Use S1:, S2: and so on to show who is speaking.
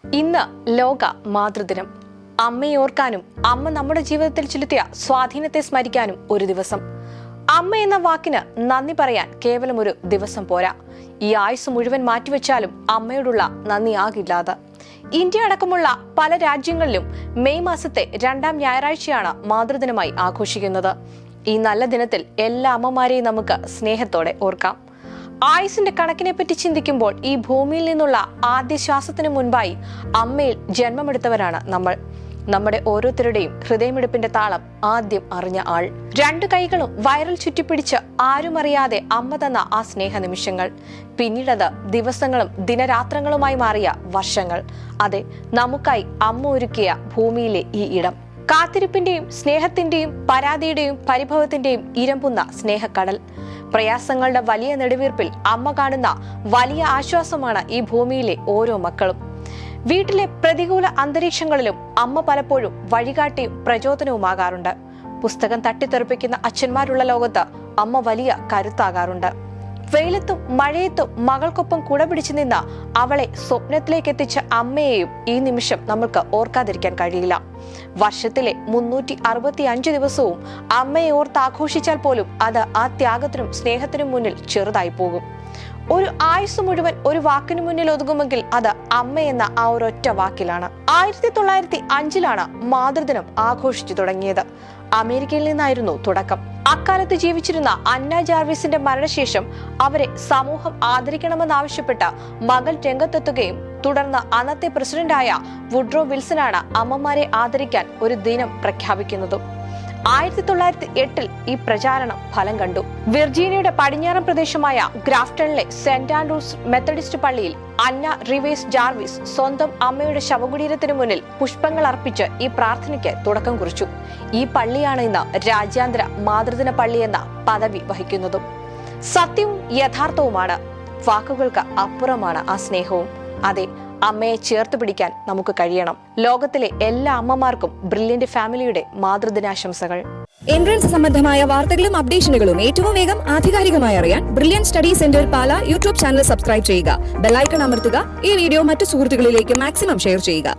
S1: ഇന്ന് ലോക മാതൃദിനം. അമ്മയെ ഓർക്കാനും അമ്മ നമ്മുടെ ജീവിതത്തിൽ ചെലുത്തിയ സ്വാധീനത്തെ സ്മരിക്കാനും ഒരു ദിവസം. അമ്മ എന്ന വാക്കിന് നന്ദി പറയാൻ കേവലം ഒരു ദിവസം പോരാ. ഈ ആയുസ് മുഴുവൻ മാറ്റിവെച്ചാലും അമ്മയോടുള്ള നന്ദി ആകില്ലാതെ. ഇന്ത്യ അടക്കമുള്ള പല രാജ്യങ്ങളിലും മെയ് മാസത്തെ 2ാം ഞായറാഴ്ചയാണ് മാതൃദിനമായി ആഘോഷിക്കുന്നത്. ഈ നല്ല ദിനത്തിൽ എല്ലാ അമ്മമാരെയും നമുക്ക് സ്നേഹത്തോടെ ഓർക്കാം. ആയുസിന്റെ കണക്കിനെ പറ്റി ചിന്തിക്കുമ്പോൾ ഈ ഭൂമിയിൽ നിന്നുള്ള ആദ്യ ശ്വാസത്തിന് മുൻപായി അമ്മയിൽ ജന്മമെടുത്തവരാണ് നമ്മൾ. നമ്മുടെ ഓരോരുത്തരുടെയും ഹൃദയമിടിപ്പിന്റെ താളം ആദ്യം അറിഞ്ഞ ആൾ. 2 കൈകളും വയറിൽ ചുറ്റിപ്പിടിച്ച് ആരും അറിയാതെ അമ്മ തന്ന ആ സ്നേഹ നിമിഷങ്ങൾ, പിന്നീടത് ദിവസങ്ങളും ദിനരാത്രങ്ങളുമായി മാറിയ വർഷങ്ങൾ. അതെ, നമുക്കായി അമ്മ ഒരുക്കിയ ഭൂമിയിലെ ഈ ഇടം. കാത്തിരിപ്പിന്റെയും സ്നേഹത്തിന്റെയും പരാതിയുടെയും പരിഭവത്തിന്റെയും ഇരമ്പുന്ന സ്നേഹക്കടൽ. പ്രയാസങ്ങളുടെ വലിയ നെടുവീർപ്പിൽ അമ്മ കാണുന്ന വലിയ ആശ്വാസമാണ് ഈ ഭൂമിയിലെ ഓരോ മക്കളും. വീട്ടിലെ പ്രതികൂല അന്തരീക്ഷങ്ങളിലും അമ്മ പലപ്പോഴും വഴികാട്ടിയും പ്രചോദനവുമാകാറുണ്ട്. പുസ്തകം തട്ടിത്തെറിപ്പിക്കുന്ന അച്ഛന്മാരുള്ള ലോകത്ത് അമ്മ വലിയ കരുത്താകാറുണ്ട്. വെയിലത്തും മഴയത്തും മകൾക്കൊപ്പം കുടപിടിച്ചു നിന്ന അവളെ സ്വപ്നത്തിലേക്ക് എത്തിച്ച അമ്മയെയും ഈ നിമിഷം നമ്മൾക്ക് ഓർക്കാതിരിക്കാൻ കഴിയില്ല. വർഷത്തിലെ 365 ദിവസവും അമ്മയെ ഓർത്ത് ആഘോഷിച്ചാൽ പോലും അത് ആ ത്യാഗത്തിനും സ്നേഹത്തിനും മുന്നിൽ ചെറുതായി പോകും. ഒരു ആയുസ് മുഴുവൻ ഒരു വാക്കിനു മുന്നിൽ ഒതുങ്ങുമെങ്കിൽ അത് അമ്മ എന്ന ആ ഒരൊറ്റ വാക്കിലാണ്. 1905 മാതൃദിനം ആഘോഷിച്ചു തുടങ്ങിയത്. അമേരിക്കയിൽ നിന്നായിരുന്നു തുടക്കം. അക്കാലത്ത് ജീവിച്ചിരുന്ന അന്ന ജാർവിസിന്റെ മരണശേഷം അവരെ സമൂഹം ആദരിക്കണമെന്നാവശ്യപ്പെട്ട് മകൾ രംഗത്തെത്തുകയും തുടർന്ന് അന്നത്തെ പ്രസിഡന്റായ വുഡ്രോ വിൽസനാണ് അമ്മമാരെ ആദരിക്കാൻ ഒരു ദിനം പ്രഖ്യാപിക്കുന്നതും. 1908 ഈ പ്രചാരണം ഫലം കണ്ടു. വിർജീനിയയുടെ പടിഞ്ഞാറൻ പ്രദേശമായ ഗ്രാഫ്റ്റണിലെ സെന്റ് ആൻഡ്രൂസ് മെത്തഡിസ്റ്റ് പള്ളിയിൽ അന്ന റിവേസ് ജാർവിസ് സ്വന്തം അമ്മയുടെ ശവകുടീരത്തിനു മുന്നിൽ പുഷ്പങ്ങൾ അർപ്പിച്ച് ഈ പ്രാർത്ഥനയ്ക്ക് തുടക്കം കുറിച്ചു. ഈ പള്ളിയാണ് ഇന്ന് രാജ്യാന്തര മാതൃദിന പള്ളി എന്ന പദവി വഹിക്കുന്നതും. സത്യവും യഥാർത്ഥവുമാണ്. വാക്കുകൾക്ക് അപ്പുറമാണ് ആ സ്നേഹവും. അതെ, അമ്മയെ ചേർത്ത് പിടിക്കാൻ നമുക്ക് കഴിയണം. ലോകത്തിലെ എല്ലാ അമ്മമാർക്കും ബ്രില്യന്റ് ഫാമിലിയുടെ മാതൃദിനാശംസകൾ.
S2: എൻട്രൻസ് സംബന്ധമായ വാർത്തകളും അപ്ഡേഷനുകളും ഏറ്റവും വേഗം ആധികാരികമായി അറിയാൻ ബ്രില്യന്റ് സ്റ്റഡി സെന്റർ പാല യൂട്യൂബ് ചാനൽ സബ്സ്ക്രൈബ് ചെയ്യുക. ബെല്ലൈക്കൺ അമർത്തുക. ഈ വീഡിയോ മറ്റു സുഹൃത്തുക്കളിലേക്ക് മാക്സിമം ഷെയർ ചെയ്യുക.